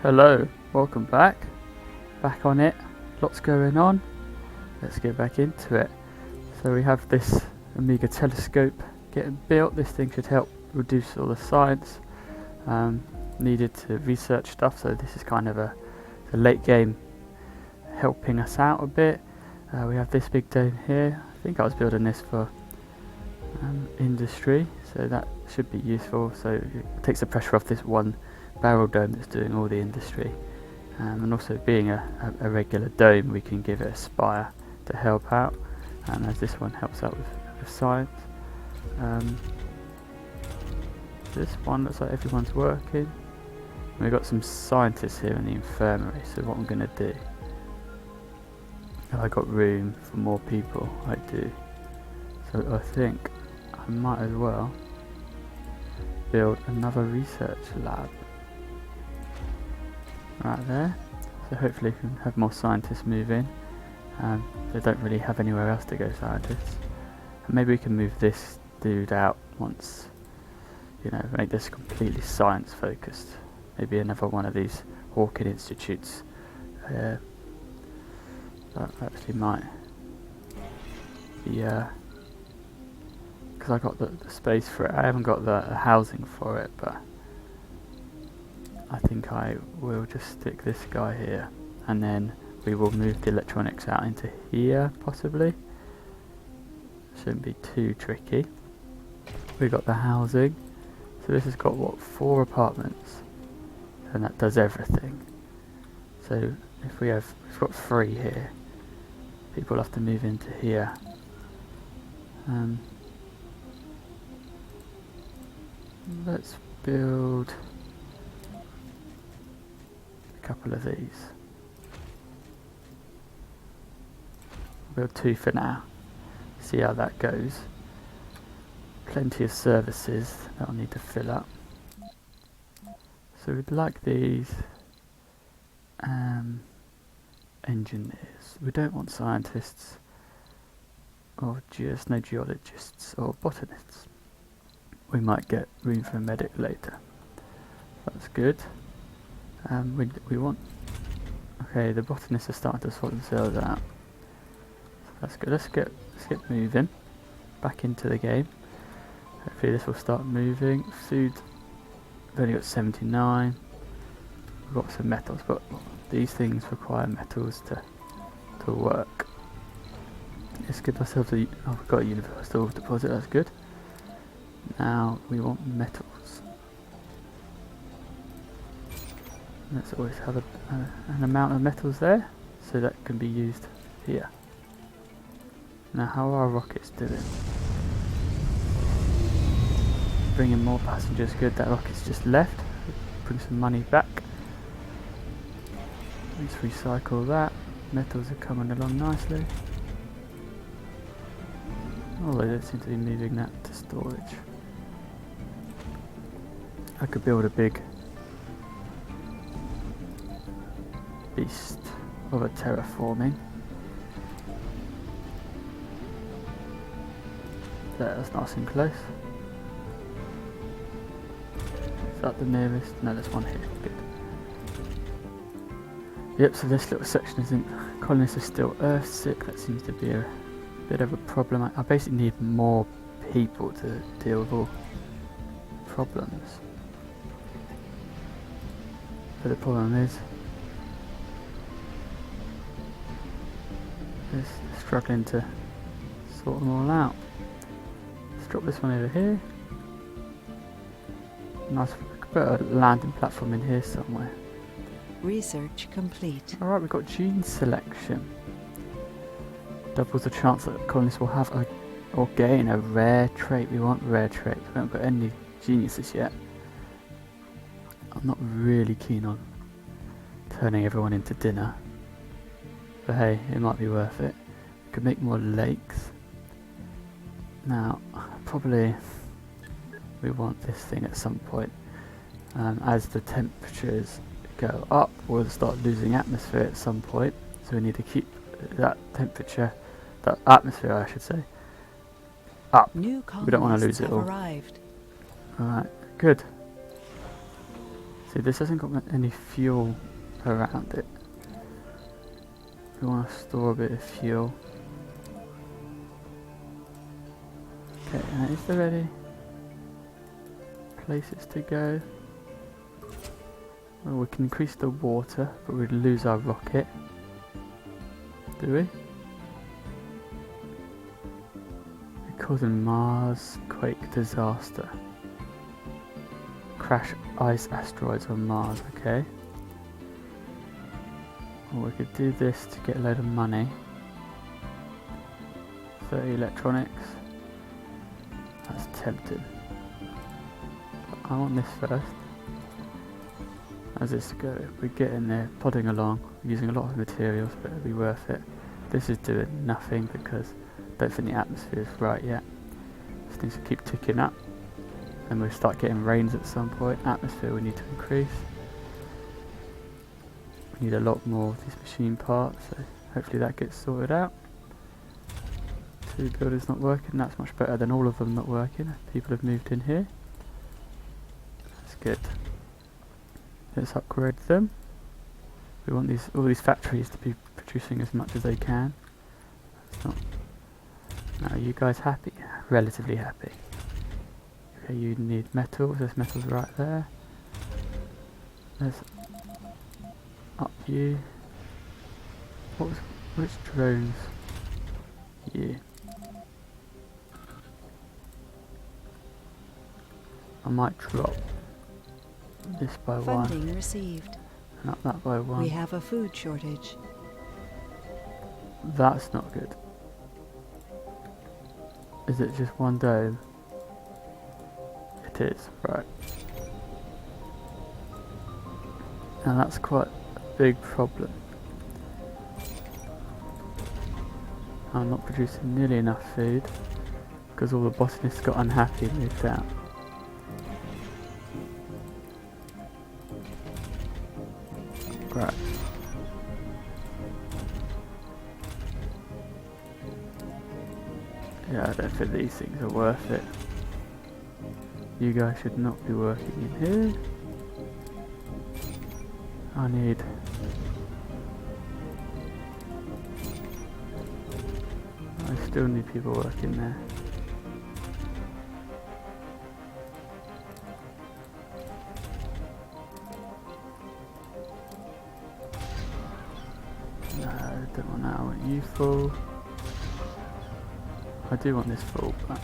Hello, welcome back. Back on it. Lots going on. Let's get back into it. So we have this Amiga telescope getting built. This thing should help reduce all the science needed to research stuff. So this is kind of a late game helping us out a bit. We have this big dome here. I think I was building this for industry, so that should be useful. So it takes the pressure off this one barrel dome that's doing all the industry, and also being a regular dome, we can give it a spire to help out, and as this one helps out with science. This one looks like everyone's working. We've got some scientists here in the infirmary, so what I'm going to do, have I got room for more people? I do. So I think I might as well build another research lab right there, so hopefully we can have more scientists move in. They don't really have anywhere else to go, scientists, and maybe we can move this dude out once, you know, make this completely science focused. Maybe another one of these Hawking Institutes. That actually might be because I got the space for it. I haven't got the housing for it, but I think I will just stick this guy here, and then we will move the electronics out into here, possibly. Shouldn't be too tricky. We got the housing, so this has got what, 4 apartments, and that does everything. So if we've got 3 here, people have to move into here. Let's build a couple of these. Build 2 for now. See how that goes. Plenty of services that I'll need to fill up. So we'd like these engineers. We don't want scientists or no geologists or botanists. We might get room for a medic later. That's good. We want. Okay, the botanists are starting to sort themselves out. That's good. Let's get moving back into the game. Hopefully this will start moving. Food. We've only got 79. We've got some metals, but these things require metals to work. Let's give ourselves a. Oh, we've got a universal deposit. That's good. Now we want metals. Let's always have an amount of metals there, so that can be used here. Now, how are our rockets doing? Bringing more passengers, good. That rocket's just left. Bring some money back. Let's recycle that. Metals are coming along nicely. Although they seem to be moving that to storage. I could build a big beast of a terraforming. That's nice and close. Is that the nearest? No, there's one here. Good. Yep, so this little section isn't. Colonists are still Earthsick. That seems to be a bit of a problem. I basically need more people to deal with all problems. But the problem is, they're struggling to sort them all out. Let's drop this one over here. Nice, put a landing platform in here somewhere. Research complete. Alright, we've got gene selection. Doubles the chance that colonists will have or gain a rare trait. We want rare traits. We haven't got any geniuses yet. I'm not really keen on turning everyone into dinner, but hey, it might be worth it. We could make more lakes. Now, probably we want this thing at some point. As the temperatures go up, we'll start losing atmosphere at some point, so we need to keep that temperature, that atmosphere I should say, up. New We don't want to lose it all. arrived. Alright, good. See, this hasn't got any fuel around it. We want to store a bit of fuel. Okay, and is there any places to go? Well, we can increase the water, but we'd lose our rocket. Do we? We're causing Mars quake disaster. Crash ice asteroids on Mars, okay. Or we could do this to get a load of money. 30 electronics. That's tempting. I want this first. How's this go? We get in there, plodding along, using a lot of materials, but it'll be worth it. This is doing nothing because I don't think the atmosphere is right yet. This needs to keep ticking up. And we'll start getting rains at some point. Atmosphere we need to increase. We need a lot more of these machine parts, so hopefully that gets sorted out. 2 buildings not working, that's much better than all of them not working. People have moved in here. That's good. Let's upgrade them. We want all these factories to be producing as much as they can. That's not. Now, are you guys happy? Relatively happy. Okay, you need metals. There's metals right there. Let's up you. Which drones? You. I might drop this by Funding 1. received. And up that by 1. We have a food shortage. That's not good. Is it just one dome? It is, right. And that's quite a big problem. I'm not producing nearly enough food because all the botanists got unhappy and moved out. Right. Yeah, I don't think these things are worth it. You guys should not be working in here. I still need people working there. No, I don't want that. I want you full. I do want this full, but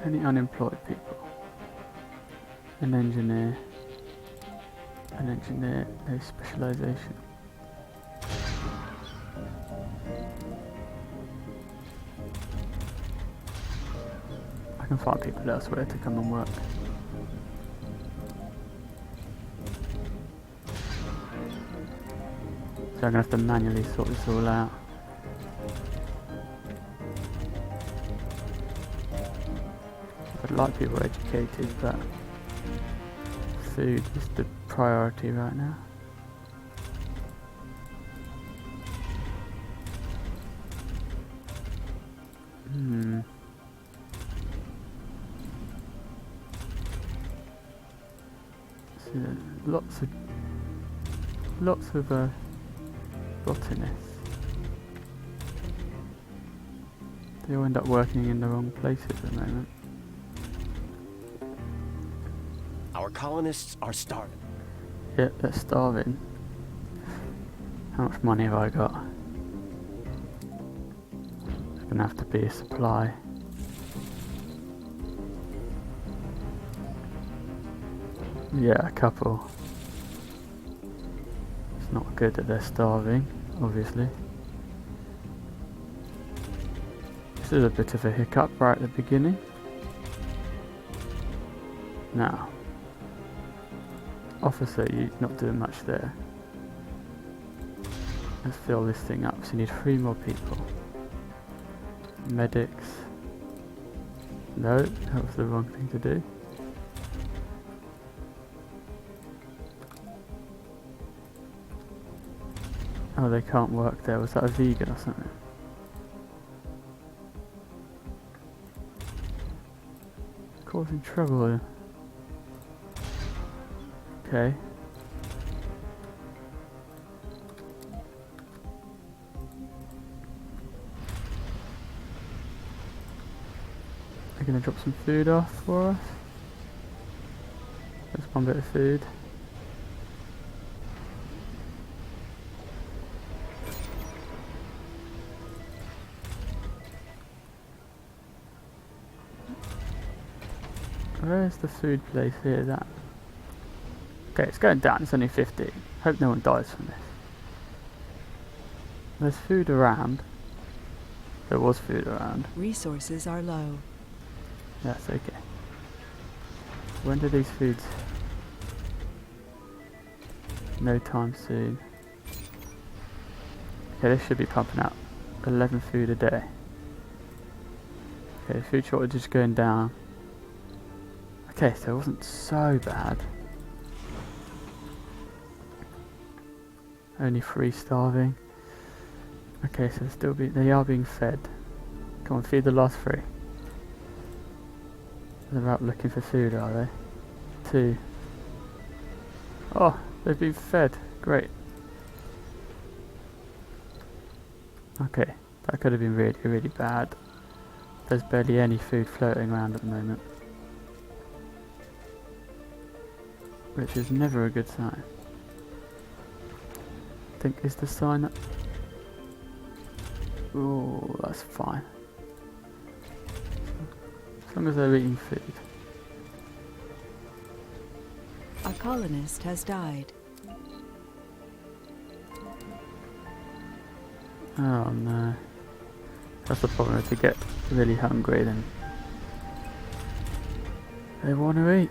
any unemployed people? An engineer, no specialisation. I can find people elsewhere to come and work. So I'm gonna have to manually sort this all out. I'd like people educated, but food is the priority right now. So lots of botanists. They all end up working in the wrong places at the moment. Our colonists are starving. Yep, they're starving. How much money have I got? There's gonna have to be a supply. Yeah, a couple. It's not good that they're starving, obviously. This is a bit of a hiccup right at the beginning. Now, officer, you're not doing much there. Let's fill this thing up. So you need 3 more people. Medics. No, that was the wrong thing to do. Oh, they can't work there. Was that a vegan or something? Causing trouble here. Okay. They're gonna drop some food off for us. There's one bit of food. Where's the food place here? That. Okay, it's going down. It's only 15. Hope no one dies from this. There's food around. There was food around. Resources are low. That's okay. When do these foods? No time soon. Okay, this should be pumping out 11 food a day. Okay, food shortage is going down. Okay, so it wasn't so bad. Only 3 starving. Okay, so they are being fed. Come on, feed the last 3. They're out looking for food, are they? 2. Oh, they've been fed. Great. Okay, that could have been really, really bad. There's barely any food floating around at the moment, which is never a good sign. I think is the sign that... Oh, that's fine. As long as they're eating food. A colonist has died. Oh no. That's the problem, if they get really hungry then they want to eat.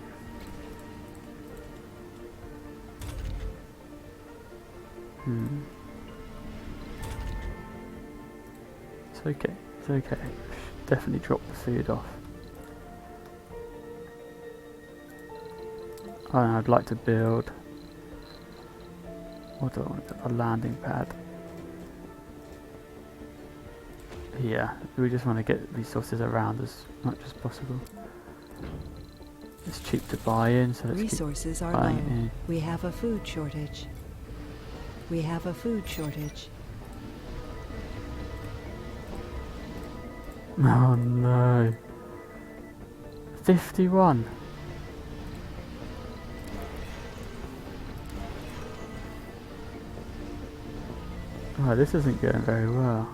It's okay, it's okay. Should definitely drop the food off. Oh, and I'd like to build... What do I want to build? A landing pad. Yeah, we just want to get resources around as much as possible. It's cheap to buy in, so let's Resources keep are buying low. it in. We have a food shortage. We have a food shortage. Oh no. 51. Oh, this isn't going very well.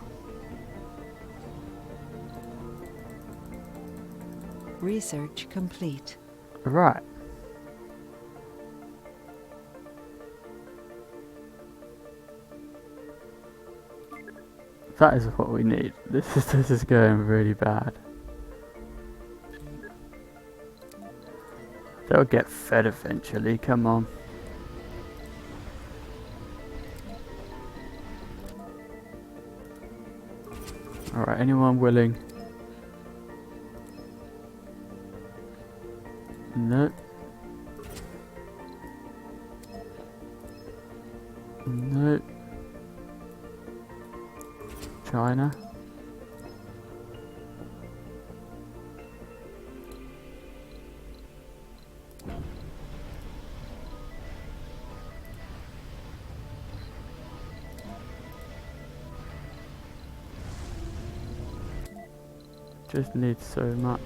Research complete. Right. That is what we need. This is going really bad. They'll get fed eventually, come on. Alright, anyone willing? No. No. China. Just need so much.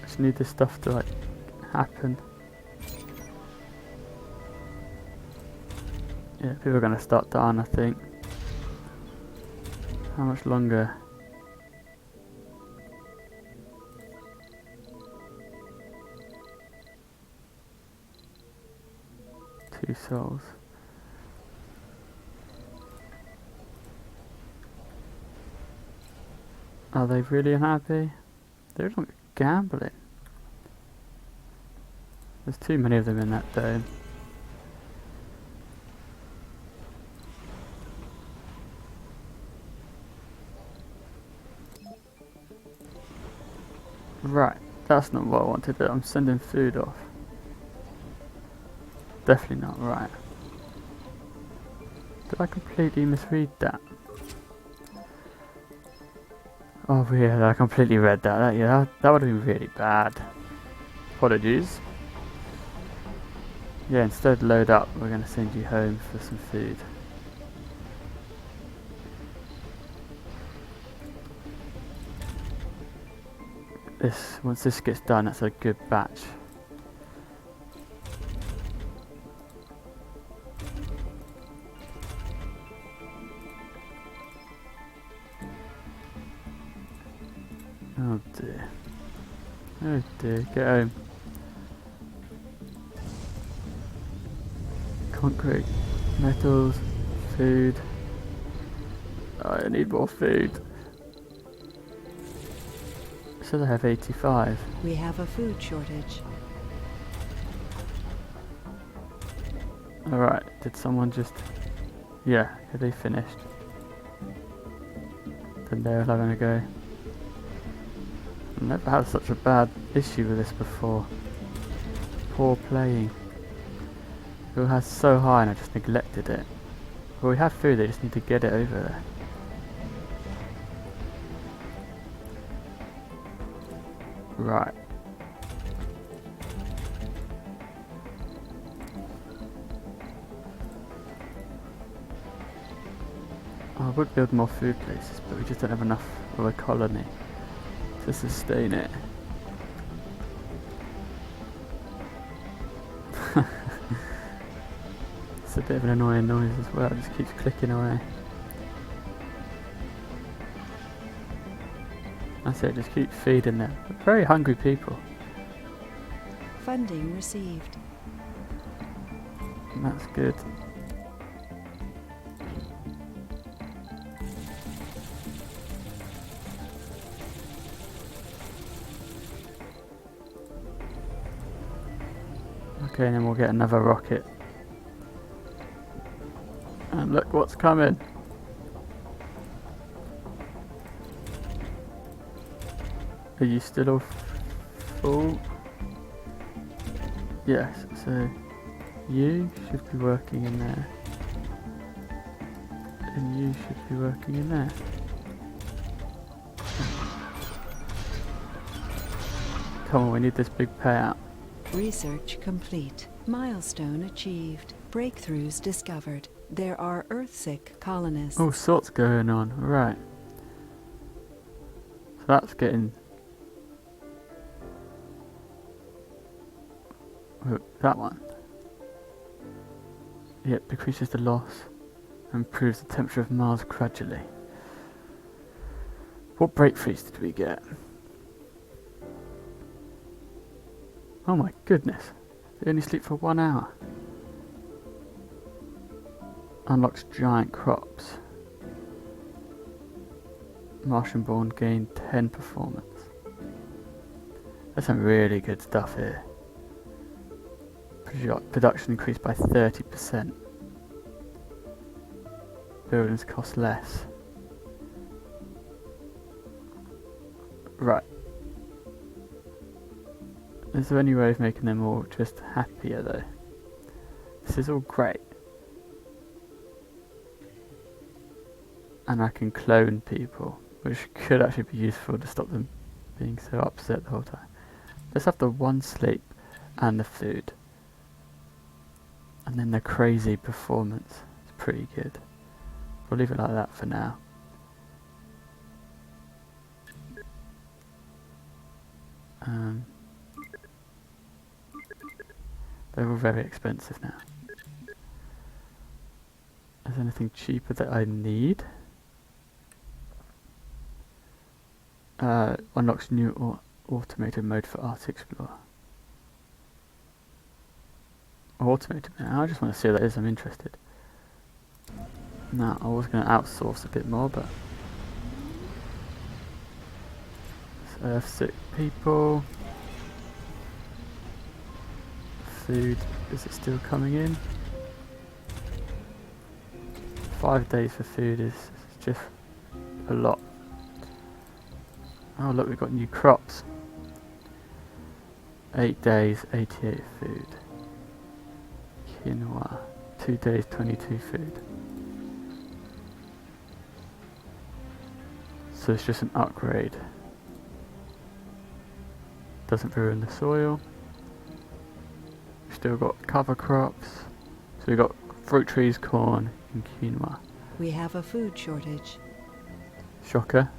Just need this stuff to like happen. Yeah, people are gonna start dying, I think. How much longer? Two souls. Are they really unhappy? They're not gambling. There's too many of them in that dome. Right, that's not what I wanted, but I'm sending food off. Definitely not right. Did I completely misread that? Oh yeah, I completely read that. Yeah, that would have been really bad. Apologies. Yeah, instead load up, we're going to send you home for some food. Once this gets done, that's a good batch. Oh dear. Oh dear, get home. Concrete, metals, food. Oh, I need more food. So they have 85. We have a food shortage. Alright, did someone just... Yeah, okay, they finished. Then they're having a go. I've never had such a bad issue with this before. Poor playing. It has so high and I just neglected it. Well, we have food, they just need to get it over there. Right. I would build more food places, but we just don't have enough of a colony to sustain it. It's a bit of an annoying noise as well, it just keeps clicking away. That's it, just keep feeding them. They're very hungry people. Funding received. And that's good. Okay, and then we'll get another rocket. And look what's coming. Are you still all full? Yes, so you should be working in there. And you should be working in there. Come on, we need this big payout. Research complete. Milestone achieved. Breakthroughs discovered. There are Earthsick colonists. All sorts going on, right. So that's getting... that one. Yep, decreases the loss and improves the temperature of Mars gradually. What breakthroughs did we get? Oh my goodness, they only sleep for 1 hour. Unlocks giant crops. Martian-born gain 10 performance. There's some really good stuff here. Production increased by 30%. Buildings cost less. Right. Is there any way of making them all just happier though? This is all great. And I can clone people, which could actually be useful to stop them being so upset the whole time. Let's have the 1 sleep and the food. And then the crazy performance. It's pretty good. We'll leave it like that for now. They're all very expensive now. Is there anything cheaper that I need? Unlocks new automated mode for Art Explorer. Automated mode? I just want to see what that is, I'm interested. No, I was going to outsource a bit more, but... Earthsick people. Food, is it still coming in? 5 days for food is just a lot. Oh look, we've got new crops. 8 days, 88 food. Quinoa, 2 days, 22 food. So it's just an upgrade. Doesn't ruin the soil. still got cover crops. So we've got fruit trees, corn, and quinoa. We have a food shortage. Shocker.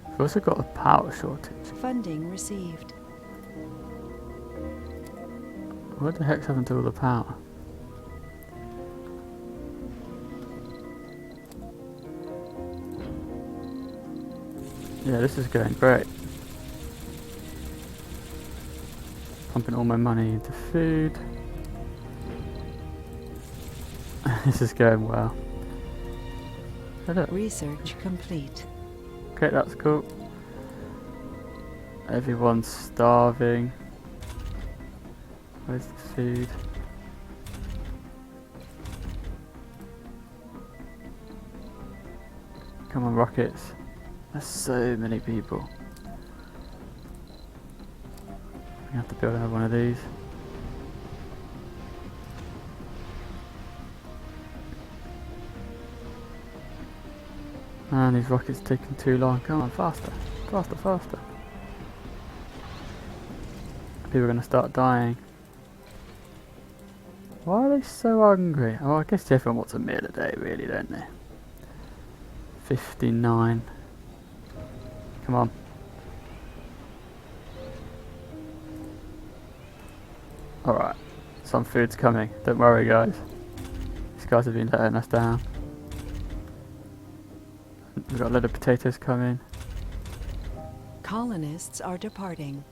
We've also got a power shortage. Funding received. What the heck's happened to all the power? Yeah, this is going great. Pumping all my money into food. This is going well. Hey, look. Research complete. Okay, that's cool. Everyone's starving. Where's the food? Come on, rockets. There's so many people. We have to build another one of these. Man, these rockets are taking too long. Come on, faster. Faster, faster. People are going to start dying. Why are they so hungry? Oh, I guess everyone wants a meal a day, really, don't they? 59. Come on. Alright, some food's coming. Don't worry, guys. These guys have been letting us down. We've got a load of potatoes coming. Colonists are departing.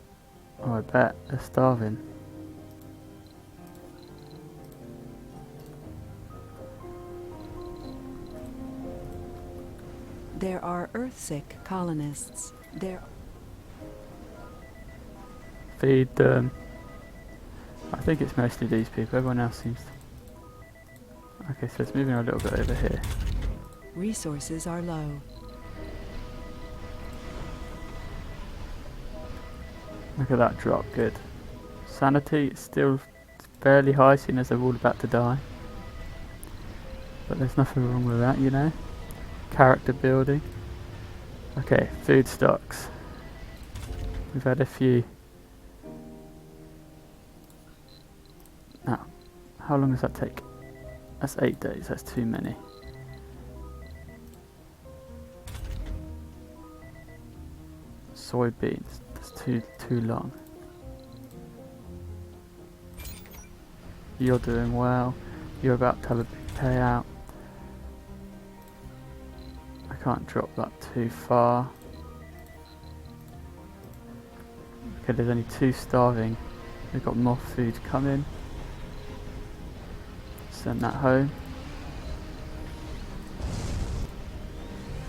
Oh, I bet. They're starving. There are Earthsick colonists. Feed them. I think it's mostly these people. Everyone else seems to... Okay, so it's moving a little bit over here. Resources are low. Look at that drop. Good. Sanity is still fairly high, seeing as they're all about to die. But there's nothing wrong with that, you know. Character building. Okay, food stocks. We've had a few. Now, how long does that take? That's 8 days, that's too many. Soybeans, that's too long. You're doing well. You're about to have a big payout. I can't drop that too far. Okay, there's only 2 starving. We've got more food coming. Send that home.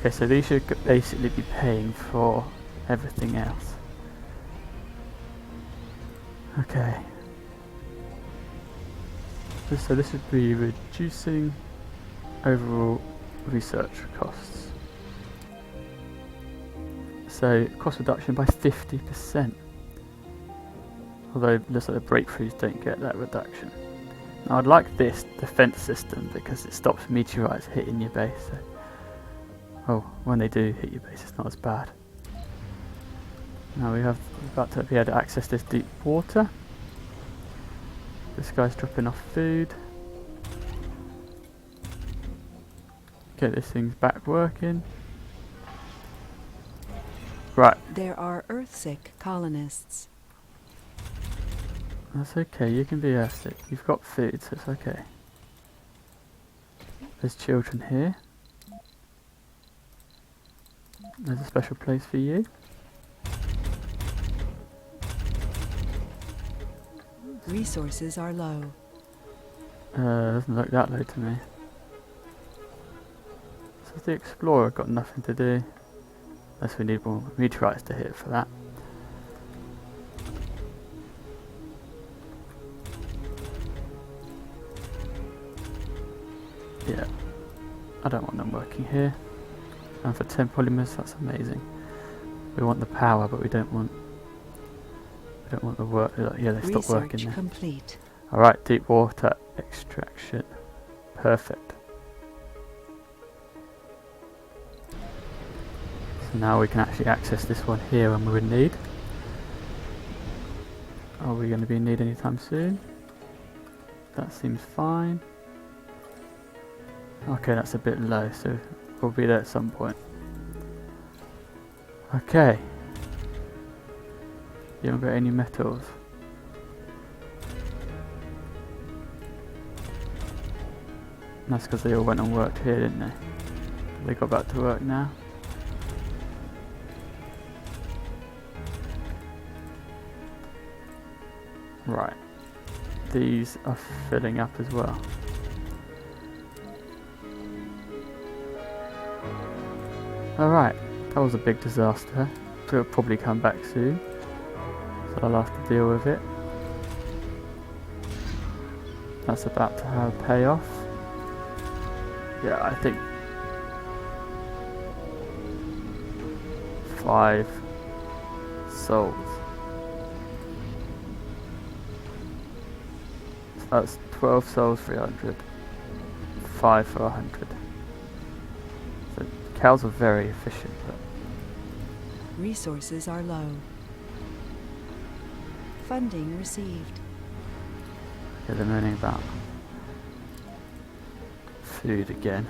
Okay, so these should basically be paying for everything else. Okay. So this would be reducing overall research costs. So cost reduction by 50%. Although it looks like the breakthroughs don't get that reduction. Now I'd like this defense system because it stops meteorites hitting your base. So, oh, when they do hit your base, it's not as bad. Now we're about to be able to access this deep water. This guy's dropping off food. Okay, this thing's back working. Right. There are Earthsick colonists. That's okay, you can be Earthsick. You've got food, so it's okay. There's children here. There's a special place for you. Resources are low. Doesn't look that low to me. So the Explorer got nothing to do. Unless we need more meteorites to hit for that. Yeah, I don't want them working here. And for 10 polymers, that's amazing. We want the power, but we don't want the work. Yeah, they stopped working Research there. complete. Alright, deep water extraction. Perfect. So now we can actually access this one here when we're in need. Are we going to be in need anytime soon? That seems fine. Okay, that's a bit low, so we'll be there at some point. Okay. You haven't got any metals. That's because they all went and worked here, didn't they? They got back to work now. Right. These are filling up as well. Alright, that was a big disaster. It'll probably come back soon, so I'll have to deal with it. That's about to have a payoff. Yeah, I think 5 souls. So that's 12 souls, 300. 5 for 100. So cows are very efficient. But Resources are low. Funding received. yeah, they're moaning about food again.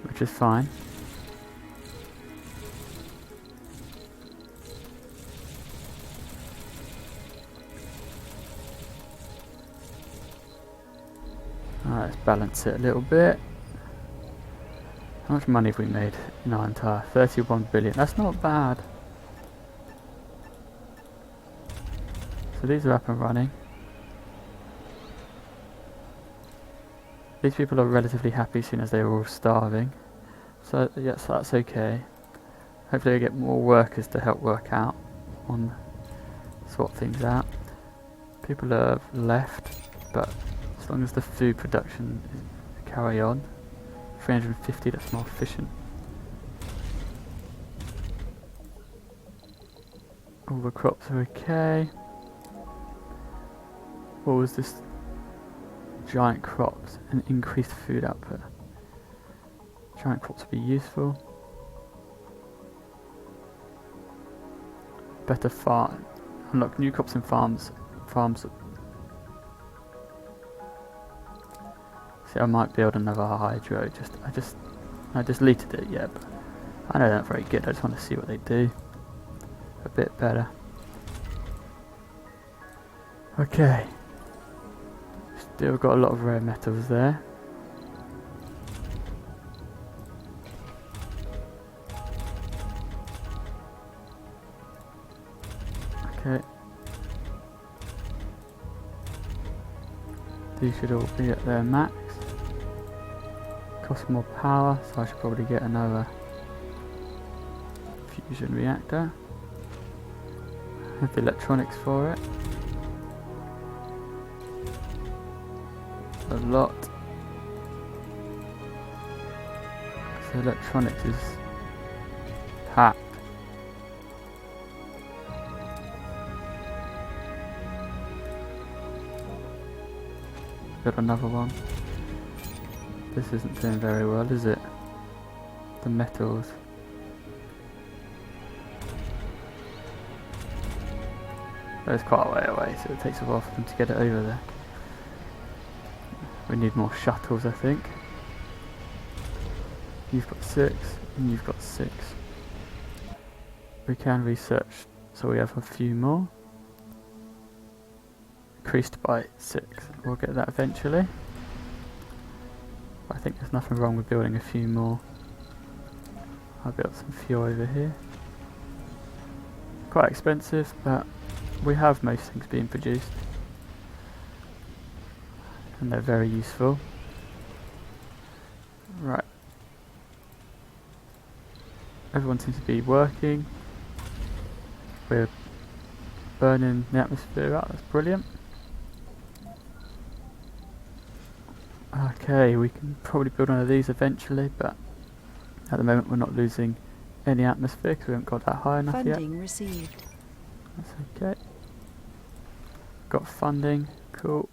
Which is fine. Alright, let's balance it a little bit. How much money have we made in our entire 31 billion? That's not bad. So these are up and running. These people are relatively happy seeing as they were all starving. So yes, that's okay. Hopefully we get more workers to help work out on sort things out. People have left, but as long as the food production is carry on, 350, that's more efficient. All the crops are okay. What was this? Giant crops and increased food output. Giant crops would be useful. Better farm. Unlock new crops and farms. See, I might build another hydro. I just deleted it, yeah, but I know they're not very good. I just want to see what they do a bit better. Okay. Still got a lot of rare metals there. Okay. These should all be at their max. Cost more power, so I should probably get another fusion reactor. Have the electronics for it. A lot. So electronics is packed. Got another one. This isn't doing very well, is it? The metals. But it's quite a way away, so it takes a while for them to get it over there. We need more shuttles, I think. You've got 6, and you've got 6. We can research, so we have a few more. Increased by 6. We'll get that eventually. I think there's nothing wrong with building a few more. I'll build some fuel over here. Quite expensive, but we have most things being produced. And they're very useful. Right. Everyone seems to be working. We're burning the atmosphere out, that's brilliant. Okay, we can probably build one of these eventually, but at the moment we're not losing any atmosphere because we haven't got that high enough yet. Funding received. That's okay. Got funding, cool.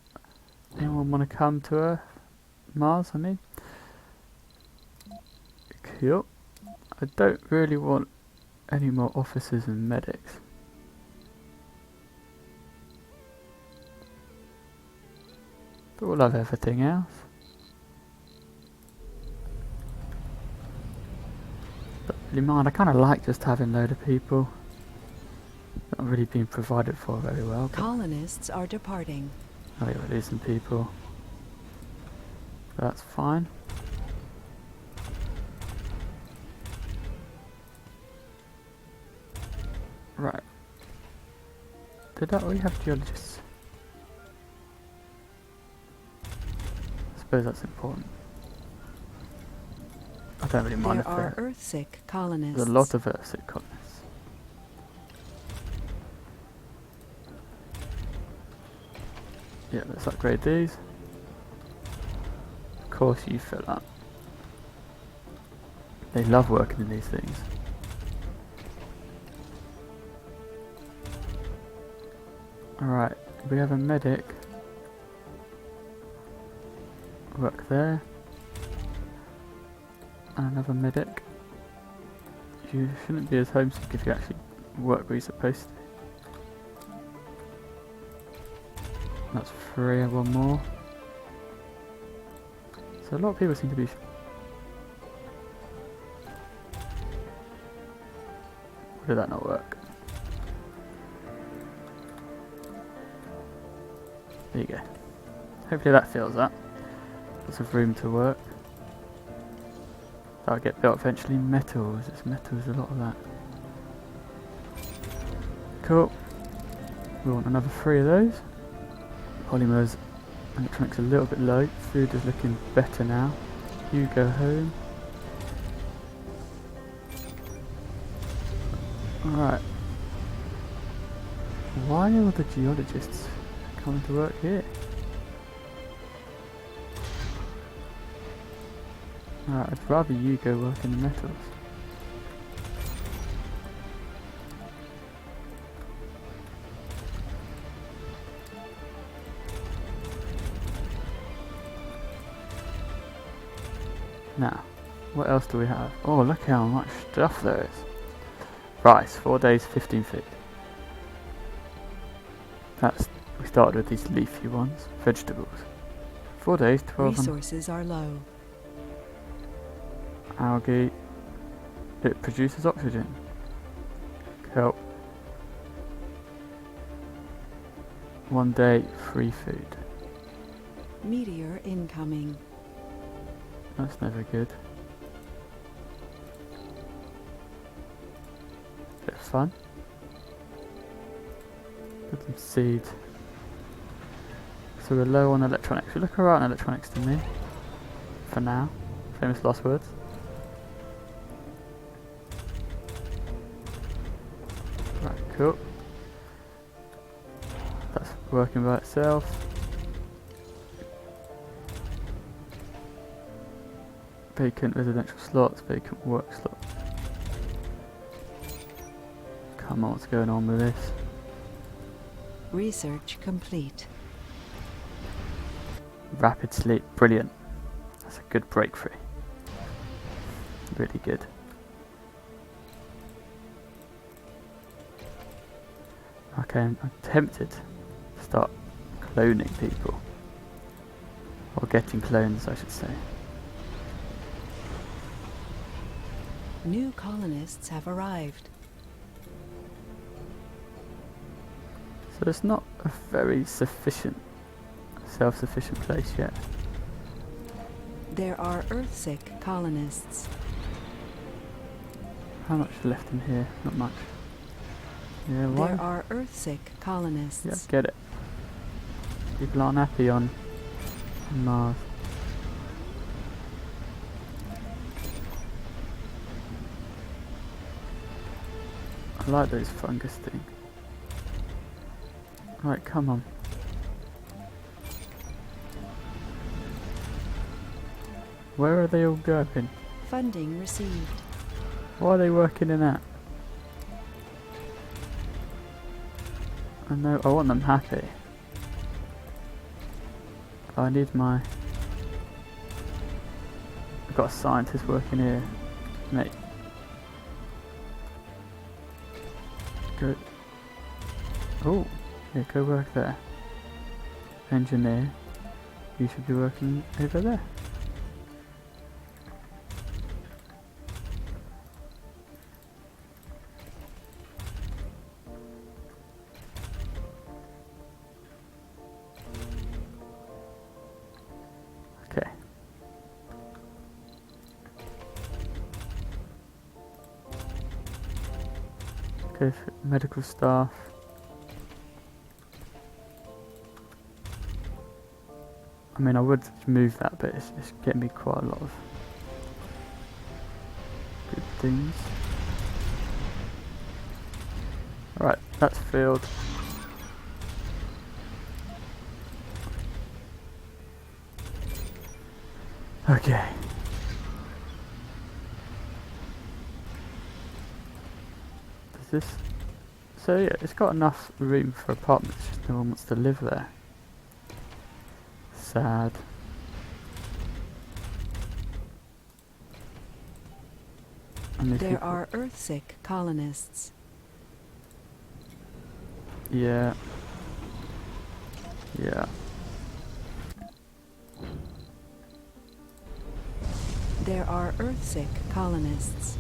Anyone want to come to Earth? Mars, I mean. Cool. I don't really want any more officers and medics. But we'll have everything else. Don't really mind. I kind of like just having a load of people. Not really being provided for very well. But Colonists are departing. oh yeah, we're losing people. But that's fine. Right. Did we have geologists? I suppose that's important. I don't really mind There if are there Earthsick colonists. there's a lot of Earthsick colonists. Yeah, let's upgrade these. Of course you fill up. They love working in these things. Alright, we have a medic. Work there. And another medic. You shouldn't be as homesick if you actually work where you're supposed to. That's 3 and 1 more. So a lot of people seem to be... Did that not work? There you go. Hopefully that fills up. Lots of room to work. That'll get built eventually. Metals. It's metals, a lot of that. Cool. We want another 3 of those. Polymers. Electronics a little bit low. Food is looking better now. You go home. Alright. Why are the geologists coming to work here? Alright, I'd rather you go work in the metals. Now, what else do we have? Oh, look how much stuff there is. Rice, 4 days, 15 feet. We started with these leafy ones. Vegetables. 4 days, 12. Resources are low. Algae. It produces oxygen. Kelp. 1 day, free food. Meteor incoming. That's never good. Bit of fun. Put some seed. So we're low on electronics. We look alright on electronics to me. For now. Famous last words. Right, cool. That's working by itself. Vacant residential slots, vacant work slots. Come on, what's going on with this? Research complete. Rapid sleep, brilliant. That's a good breakthrough. Really good. Okay, I'm tempted to start cloning people. Or getting clones, I should say. New colonists have arrived. So it's not a very self-sufficient place yet. There are Earthsick colonists. How much is left in here? Not much. Yeah, why? There are Earthsick colonists. Yeah, get it. People aren't happy on Mars. I like those fungus things. Right, come on. Where are they all going? Funding received. Why are they working in that? I know, I want them happy. I need my... I've got a scientist working here. Mate. Good. Oh, yeah, go work there. Engineer. you should be working over there. Okay. Okay, for medical staff. I mean, I would move that, but it's getting me quite a lot of good things. Alright, that's filled. Okay. Does this... So yeah, it's got enough room for apartments, just no one wants to live there. Sad. And these There people- are Earthsick colonists. Yeah. Yeah. There are Earthsick colonists.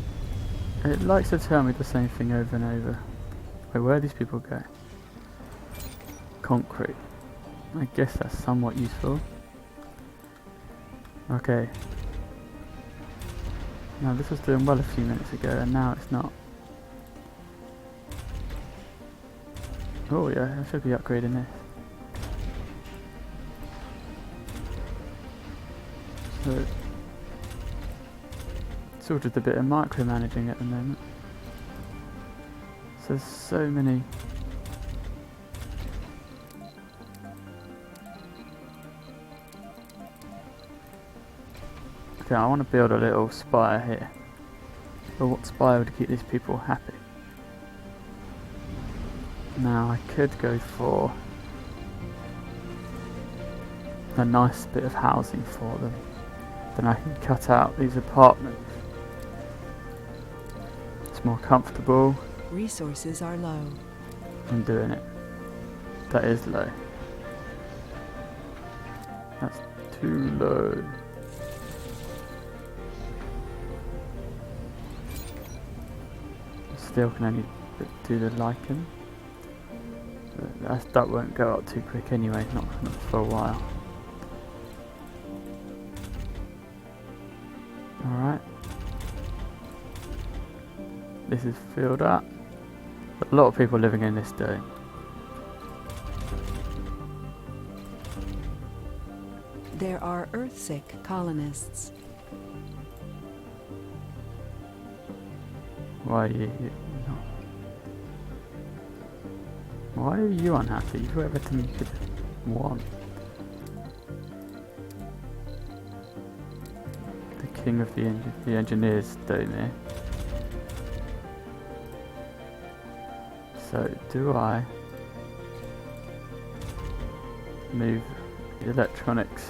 It likes to tell me the same thing over and over. Wait, where do these people go? Concrete. I guess that's somewhat useful. Okay. Now this was doing well a few minutes ago and now it's not. Oh yeah, I should be upgrading this. So it's all just a bit of micromanaging at the moment. So there's so many. Okay, I want to build a little spire here. But what spire would keep these people happy? Now I could go for a nice bit of housing for them. Then I can cut out these apartments. It's more comfortable. Resources are low. I'm doing it. That is low. That's too low. Still can only do the lichen. That won't go up too quick anyway, not for a while. Alright. This is filled up. A lot of people living in this day. There are Earthsick colonists. Why are you not? Why are you unhappy? You got everything you could want. The king of the engineers down there. So do I move the electronics?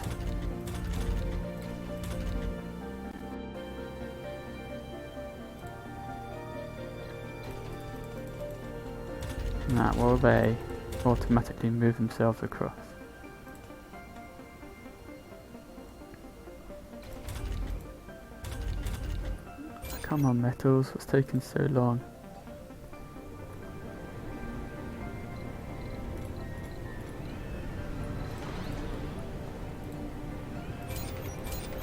Now, will they automatically move themselves across? Come on, metals, what's taking so long?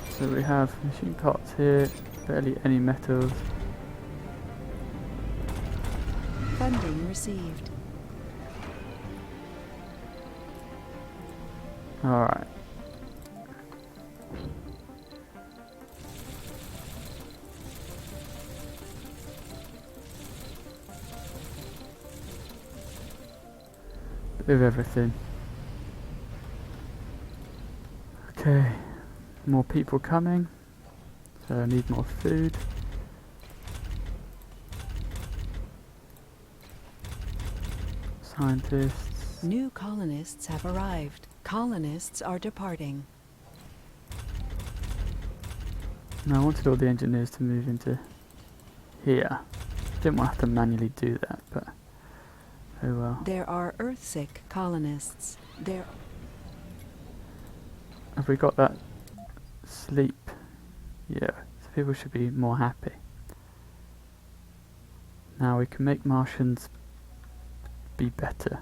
So we have machine parts here, barely any metals. Funding received. Alright. Bit of everything. Okay. More people coming. So I need more food. Scientists. New colonists have arrived. Colonists are departing. Now I wanted all the engineers to move into here. Didn't want to have to manually do that, but oh well. There are Earthsick colonists. There Have we got that sleep? Yeah, so people should be more happy. Now we can make Martians be better.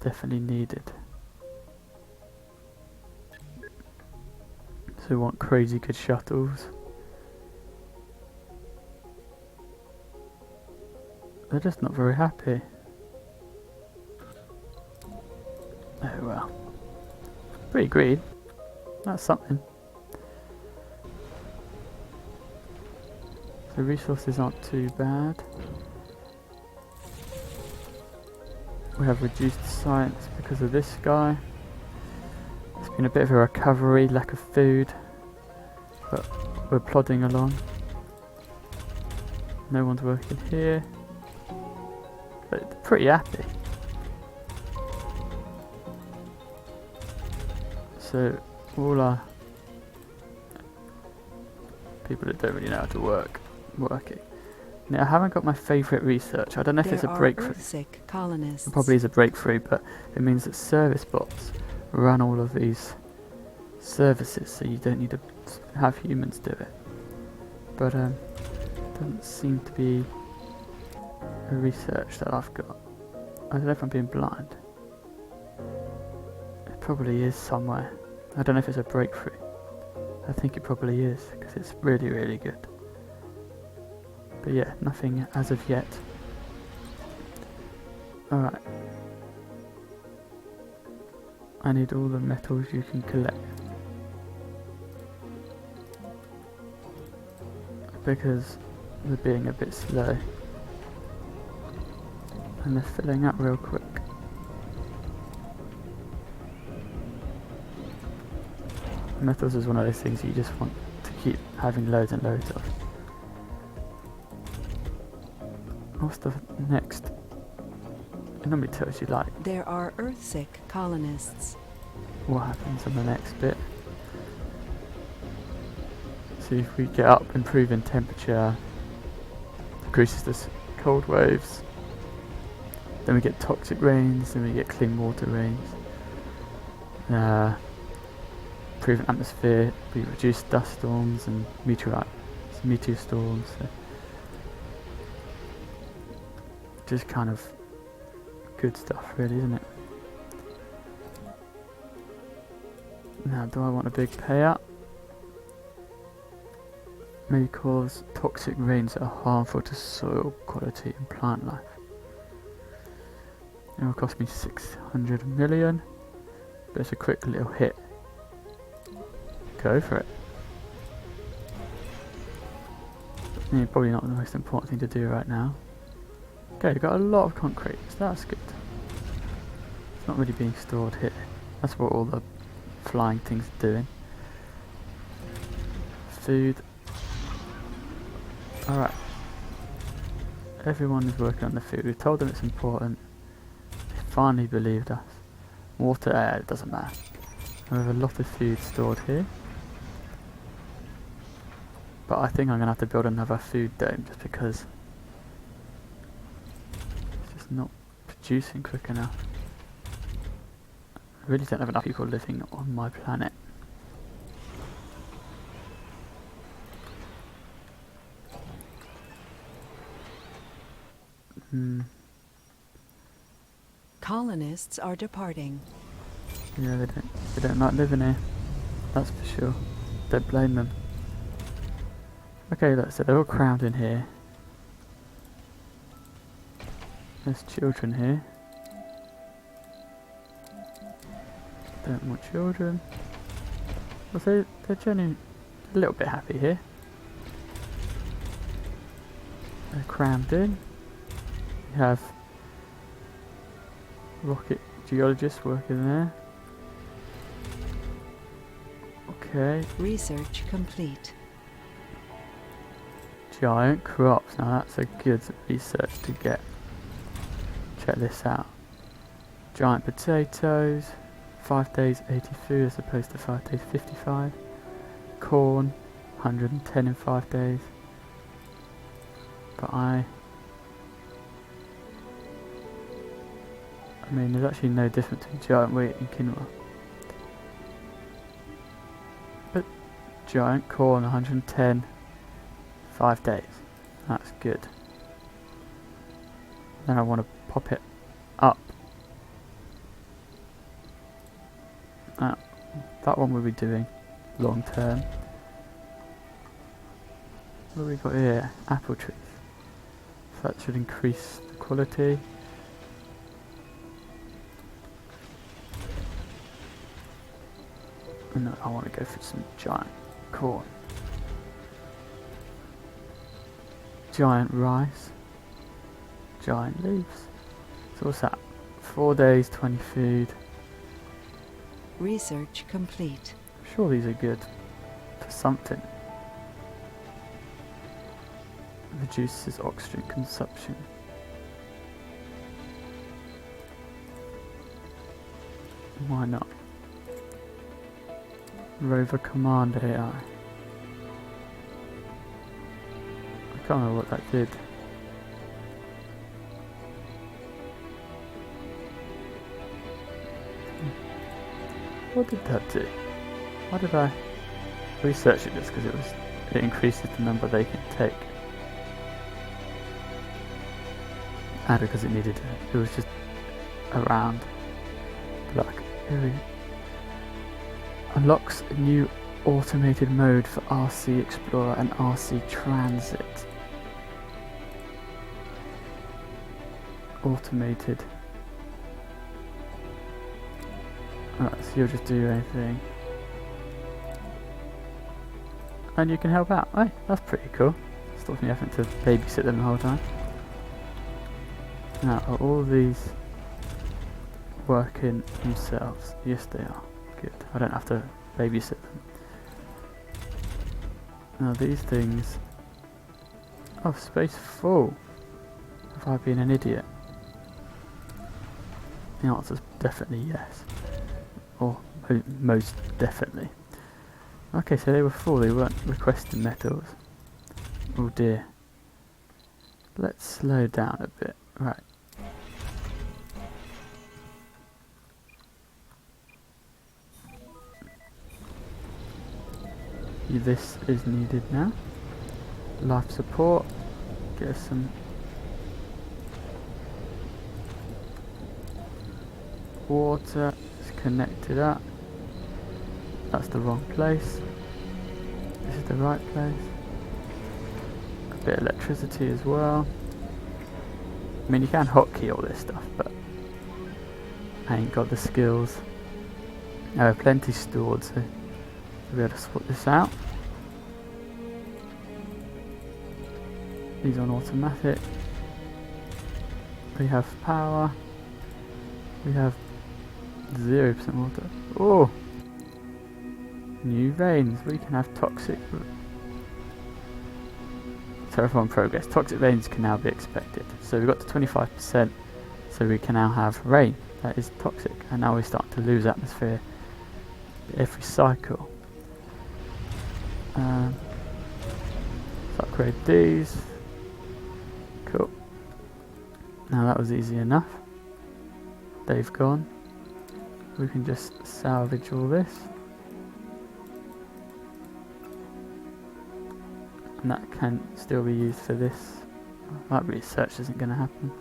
Definitely needed. So we want crazy good shuttles. They're just not very happy. Oh well. Pretty green. That's something. So resources aren't too bad. We have reduced science because of this guy. It's been a bit of a recovery, lack of food, but we're plodding along. No one's working here, but they're pretty happy. So all our people that don't really know how to work, working. Now I haven't got my favourite research. I don't know if it's a breakthrough. Earth-sick colonists. It probably is a breakthrough, but it means that service bots run all of these services, so you don't need to have humans do it. But doesn't seem to be a research that I've got. I don't know if I'm being blind. It probably is somewhere. I don't know if it's a breakthrough. I think it probably is, because it's really, really good. But yeah, nothing as of yet. Alright. I need all the metals you can collect. Because they're being a bit slow. And they're filling up real quick. Metals is one of those things you just want to keep having loads and loads of. What's the next? It normally tells you like There are Earth-sick colonists. what happens on the next bit. So if we get up, improving temperature, decreases the cold waves. Then we get toxic rains, then we get clean water rains. Improving atmosphere, we reduce dust storms and meteor storms. So just kind of good stuff really, isn't it? Now do I want a big payout? May cause toxic rains that are harmful to soil quality and plant life. It will cost me 600 million, but it's a quick little hit. Go for it. Yeah, probably not the most important thing to do right now. Okay, we've got a lot of concrete, so that's good. It's not really being stored here. That's what all the flying things are doing. Food. Alright. Everyone is working on the food. We've told them it's important. They finally believed us. Water, it doesn't matter. We have a lot of food stored here. But I think I'm going to have to build another food dome just because it's just not producing quick enough. I really don't have enough people living on my planet. Colonists are departing. Yeah, they don't like living here. That's for sure. Don't blame them. Okay, look, so they're all crammed in here. There's children here. Don't want children. Well, they're generally a little bit happy here. They're crammed in. You have rocket geologists working there. Okay. Research complete. Giant crops. Now that's a good research to get. Check this out. Giant potatoes. 5 days 80 food as opposed to 5 days 55. Corn. 110 in 5 days. But I I mean, there's actually no difference between giant wheat and quinoa. But giant corn, 110, 5 days. That's good. Then I want to pop it up. That one we'll be doing long term. What have we got here? Apple trees. So that should increase the quality. And I want to go for some giant corn. Giant rice. Giant leaves. So what's that? 4 days, 20 food. Research complete. I'm sure these are good for something. Reduces oxygen consumption. Why not? Rover command AI. I can't remember what that did. What did that do? Why did I research it? Just because it increases the number they can take. And because it needed it was just around. Look, here we go. Unlocks a new automated mode for RC Explorer and RC Transit. Automated. Alright, so you'll just do anything. And you can help out. Hey, that's pretty cool. Stops me having to babysit them the whole time. Now, are all these working themselves? Yes, they are. Good. I don't have to babysit them. Now, these things... Oh, space full. Have I been an idiot? The answer is definitely yes. Or most definitely. Okay, so they were full. They weren't requesting metals. Oh dear. Let's slow down a bit. Right. This is needed now. Life support. Get us some water. It's connected up. That's the wrong place. This is the right place. A bit of electricity as well. I mean, you can hotkey all this stuff, but I ain't got the skills. I have plenty stored, so we'll be able to sort this out. These on automatic. We have power. We have 0% water. Oh! New veins. We can have toxic... Terraform progress. Toxic veins can now be expected. So we got to 25%. So we can now have rain. That is toxic. And now we start to lose atmosphere every cycle. Let's upgrade these. Cool. Now that was easy enough. They've gone. We can just salvage all this. And that can still be used for this. That research isn't going to happen.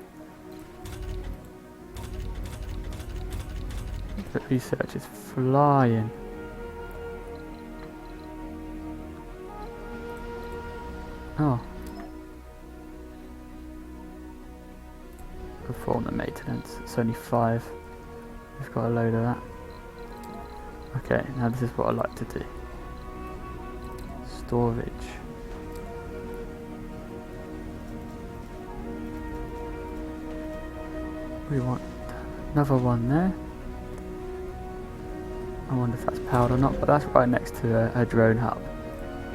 But research is flying. Oh. Perform the maintenance. It's only 5. We've got a load of that. Okay, now this is what I like to do. Storage. We want another one there. I wonder if that's powered or not, but that's right next to a drone hub.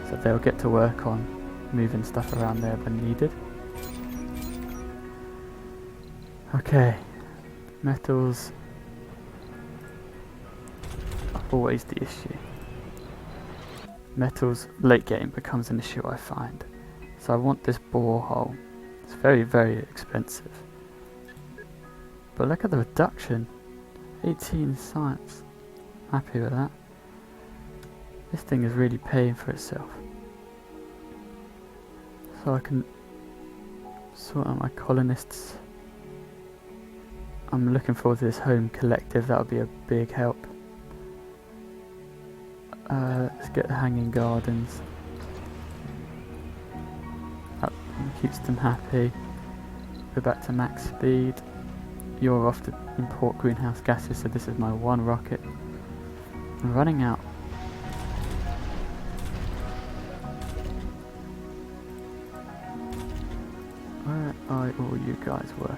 So they'll get to work on moving stuff around there when needed. Okay, metals are always the issue. Metals late game becomes an issue, I find. So I want this borehole. It's very, very expensive. But look at the reduction. 18 science. Happy with that. This thing is really paying for itself. So I can sort out my colonists. I'm looking forward to this home collective, that'll be a big help. Let's get the hanging gardens. That keeps them happy. Go back to max speed. You're off to import greenhouse gases, so this is my one rocket. I'm running out. Where are all you guys working?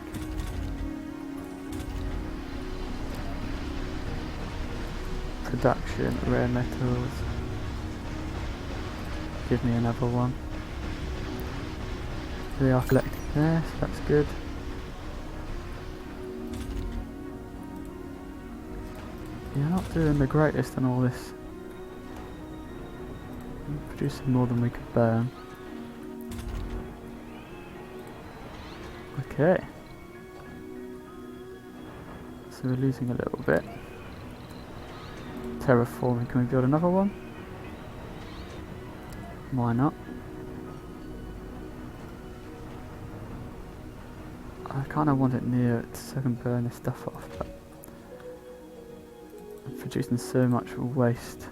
Production, rare metals. Give me another one. They are collecting there, so that's good. You're not doing the greatest on all this. We're producing more than we could burn. Okay. So we're losing a little bit. Terraforming, can we build another one? Why not? I kind of want it near it so I can burn this stuff off, but I'm producing so much waste.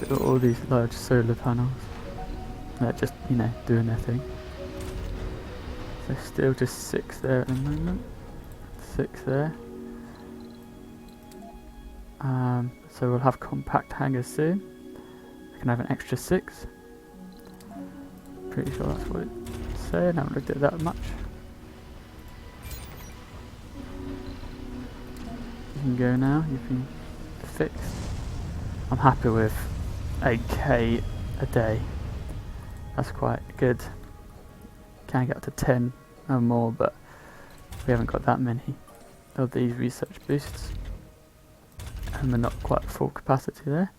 Look at all these large solar panels. They're just, you know, doing their thing. So still just 6 there at the moment. 6 there. So we'll have compact hangars soon. I can have an extra 6. Pretty sure that's what it's saying. I haven't looked at that much. You can go now. You've been fixed. I'm happy with 8k a day. That's quite good. Can get up to 10 or more, but we haven't got that many of these research boosts. And we're not quite full capacity there.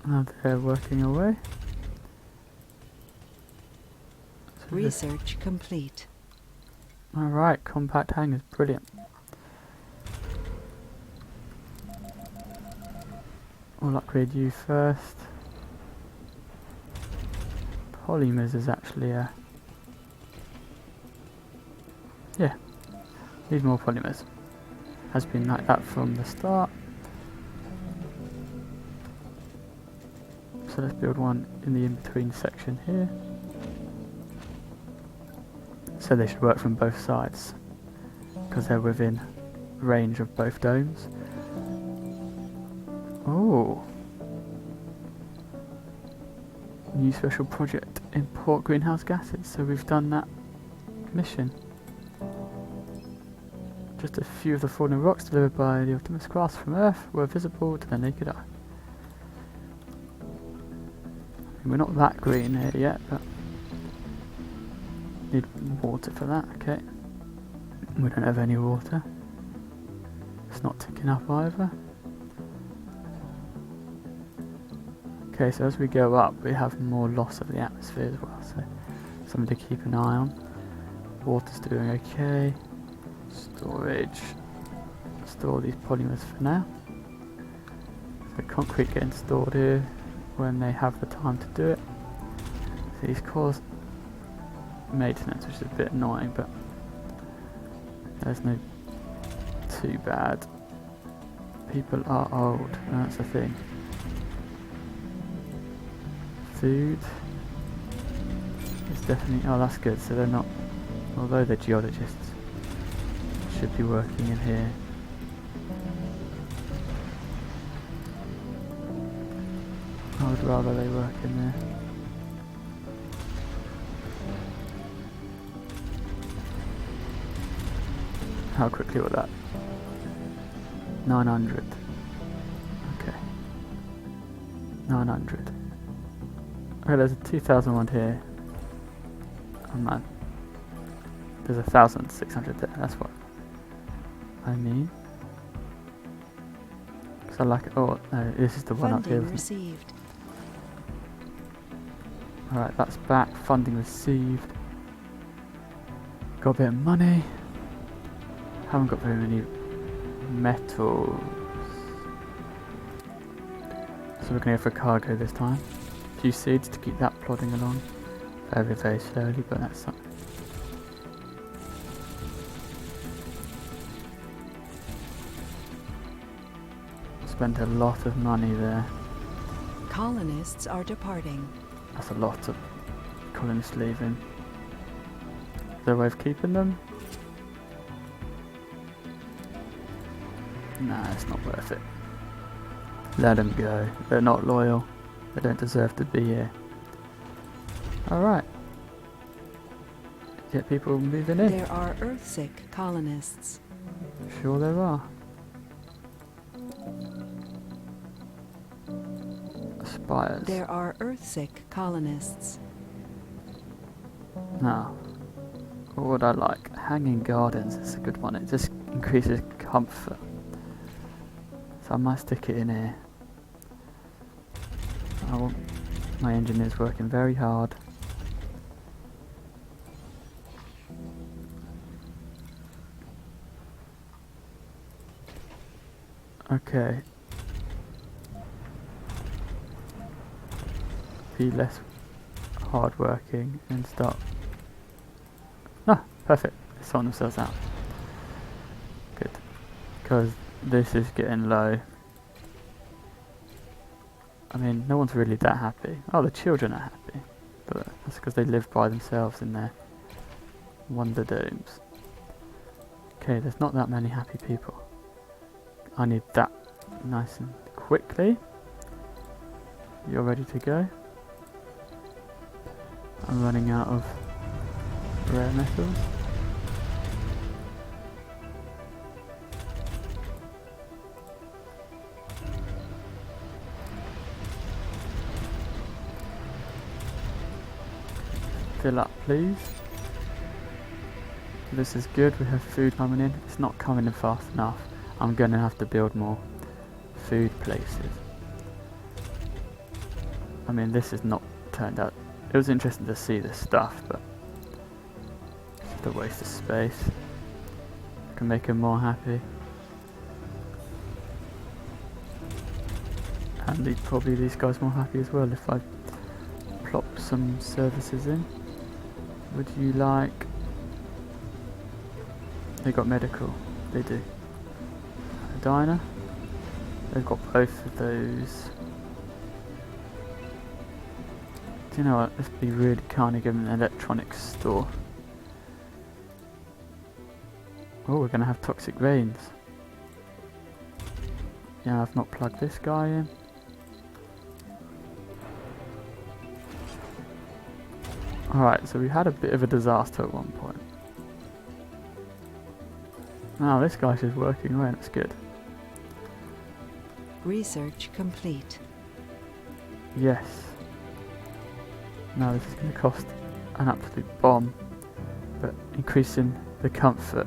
Now they're working away. So Research complete. alright, compact hangars, brilliant. We'll upgrade you first. Polymers is actually yeah, need more polymers. Has been like that from the start. So let's build one in the in-between section here. So they should work from both sides because they're within range of both domes. Oh, new special project, import greenhouse gases. So we've done that mission. Just a few of the fallen rocks delivered by the Optimus class from Earth were visible to the naked eye. We're not that green here yet, but need water for that, okay. We don't have any water. It's not ticking up either. Okay, so as we go up, we have more loss of the atmosphere as well, so something to keep an eye on. Water's doing okay. Storage. Store these polymers for now. So concrete getting stored here when they have the time to do it. So these cause maintenance, which is a bit annoying, but there's no too bad. People are old, that's the thing. Food is definitely, oh that's good, so they're not, although they're geologists, should be working in here. I would rather they work in there. How quickly was that? 900. Okay. 900. Okay, there's a 2001 here. Oh man. There's 1,600 there, that's what I mean. So like, oh no, this is the one up here. Received. Alright, that's back. Funding received. Got a bit of money. Haven't got very many metals. So we're going to go for cargo this time. A few seeds to keep that plodding along. Very, very slowly, but that's something. Spent a lot of money there. Colonists are departing. That's a lot of colonists leaving. Is there a way of keeping them? Nah, it's not worth it. Let them go. They're not loyal. They don't deserve to be here. Alright. Get people moving in. There are Earthsick colonists. Sure there are. Spires. There are Earthsick colonists. Now, what would I like? Hanging gardens is a good one. It just increases comfort. So I might stick it in here. I want my engineers working very hard. Okay. Be less hard-working and start. Ah, perfect. They sort themselves out. Good. Because this is getting low. I mean, no one's really that happy. Oh, the children are happy. But that's because they live by themselves in their wonder domes. Okay, there's not that many happy people. I need that nice and quickly. You're ready to go? I'm running out of rare metals. Fill up, please. This is good. We have food coming in. It's not coming in fast enough. I'm going to have to build more food places. I mean, this has not turned out. It was interesting to see this stuff, but it's just a waste of space. I can make him more happy. And probably these guys more happy as well if I plop some services in. Would you like... They got medical. They do. A diner. They've got both of those. Do you know what? Let's be really kind of give them an electronics store. Oh, we're going to have toxic rains. Yeah, I've not plugged this guy in. Alright, so we had a bit of a disaster at one point. Now this guy's just working away, that's good. Research complete. Yes. Now this is going to cost an absolute bomb. But increasing the comfort.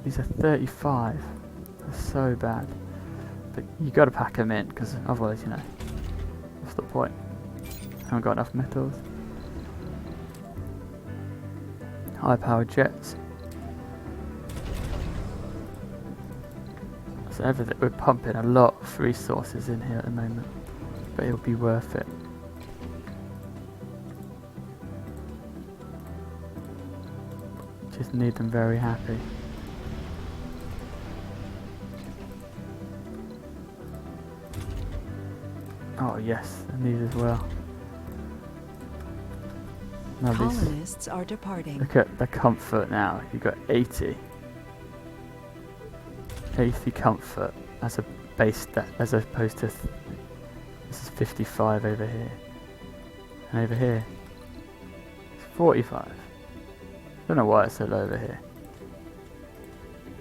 These are 35. That's so bad. But you got to pack them in, because otherwise, you know, what's the point? Haven't got enough metals. High-powered jets. So everything, we're pumping a lot of resources in here at the moment, but it'll be worth it. Just need them very happy. Oh yes, and these as well. Now these, Colonists are departing. look at the comfort now. You've got 80 comfort as a base stat, as opposed to this is 55 over here, and over here it's 45. Don't know why it's so low over here.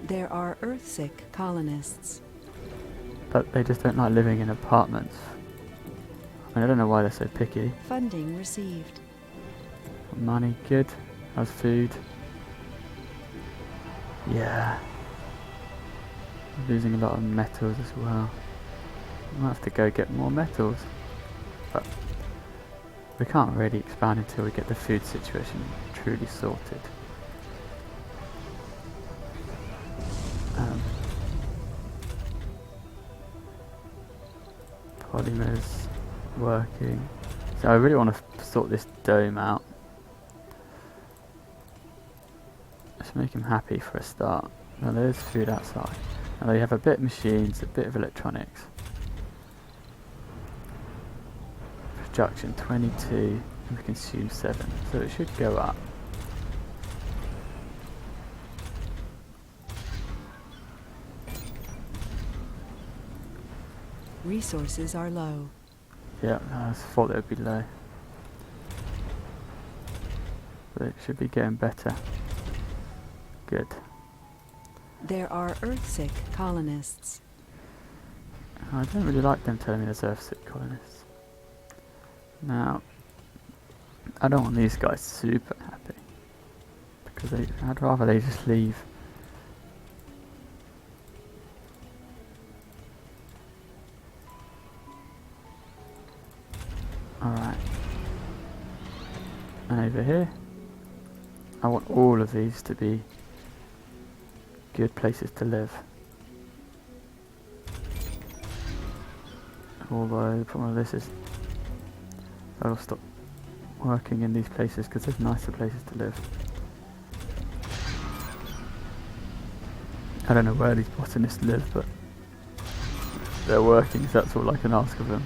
There are Earthsick colonists. But they just don't like living in apartments. I mean, I don't know why they're so picky. Funding received. Money, good. How's food? Yeah. Losing a lot of metals as well. Might have to go get more metals. But we can't really expand until we get the food situation truly sorted. Polymers working. So I really want to sort this dome out. Let's make him happy for a start. Now there's food outside. Now they have a bit of machines, a bit of electronics. Production 22, and we consume 7, so it should go up. Resources are low. Yeah, I thought they would be low. But it should be getting better. Good. There are Earthsick colonists. I don't really like them telling me there's Earthsick colonists. Now, I don't want these guys super happy. Because I'd rather they just leave. Alright. And over here, I want all of these to be good places to live. Although the problem with this is I'll stop working in these places because there's nicer places to live. I don't know where these botanists live, but they're working, so that's all I can ask of them.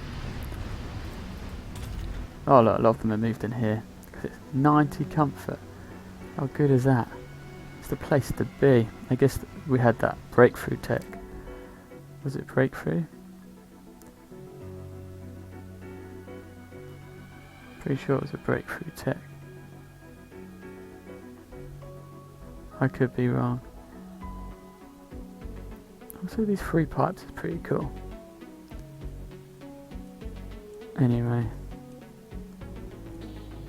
Oh look, a lot of them have moved in here because it's 90 comfort. How good is that? It's the place to be. I guess we had that breakthrough tech. Was it breakthrough? Pretty sure it was a breakthrough tech. I could be wrong. Also, these 3 pipes is pretty cool. Anyway,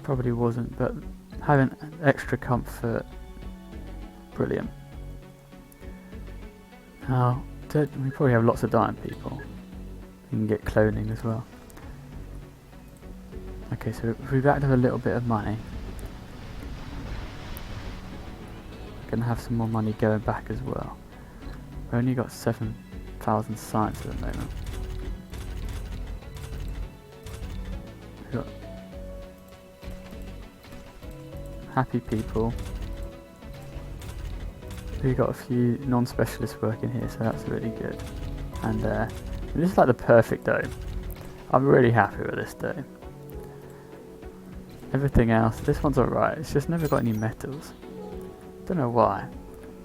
probably wasn't, but having extra comfort, brilliant. Now, we probably have lots of dying people. You can get cloning as well. Okay, so we've added a little bit of money. Gonna have some more money going back as well. We've only got 7,000 science at the moment. We've got happy people. We've got a few non-specialists working here, so that's really good. And this is like the perfect dome. I'm really happy with this dome. Everything else, this one's alright, it's just never got any metals. Don't know why.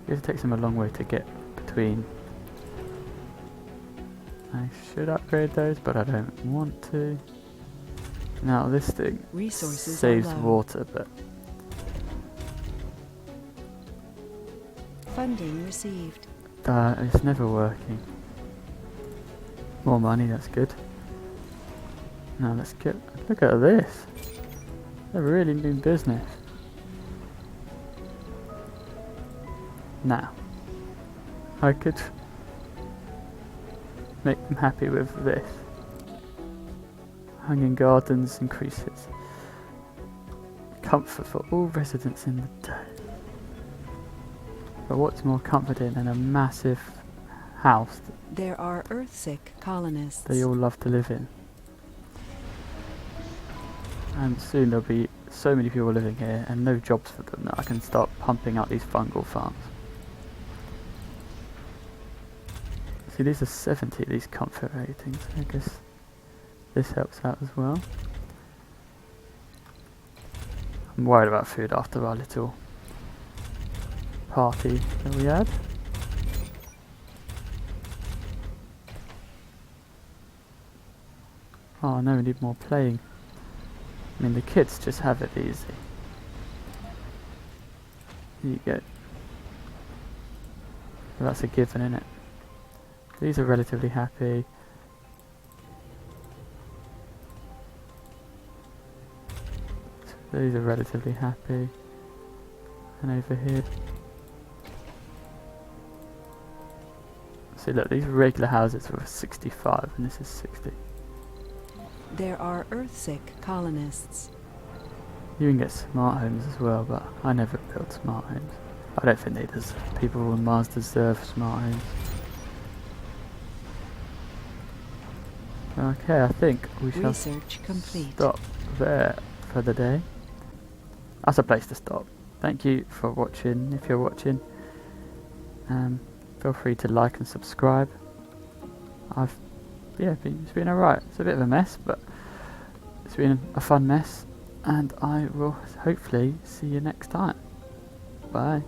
It takes them a long way to get between. I should upgrade those, but I don't want to. Now this thing Resources saves are low. water, but Funding received. it's never working. More money, that's good. Now let's get, look at this. They're really doing business. Now, I could make them happy with this. Hanging gardens increases comfort for all residents in the dome. But what's more comforting than a massive house that There are Earthsick colonists. they all love to live in? And soon there'll be so many people living here and no jobs for them that I can start pumping out these fungal farms. See, these are 70, these comfort ratings. I guess this helps out as well. I'm worried about food after our little party that we had. Oh no, we need more playing. I mean, the kids just have it easy. Here you go. Well, that's a given, isn't it? These are relatively happy. These are relatively happy. And over here. See, look, these regular houses were 65 and this is 60. There are Earthsick colonists. You can get smart homes as well, but I never built smart homes. I don't think people on Mars deserve smart homes. Okay, I think we shall Research complete. stop there for the day. That's a place to stop. Thank you for watching. If you're watching, feel free to like and subscribe. It's been alright. It's a bit of a mess, but it's been a fun mess, and I will hopefully see you next time. Bye.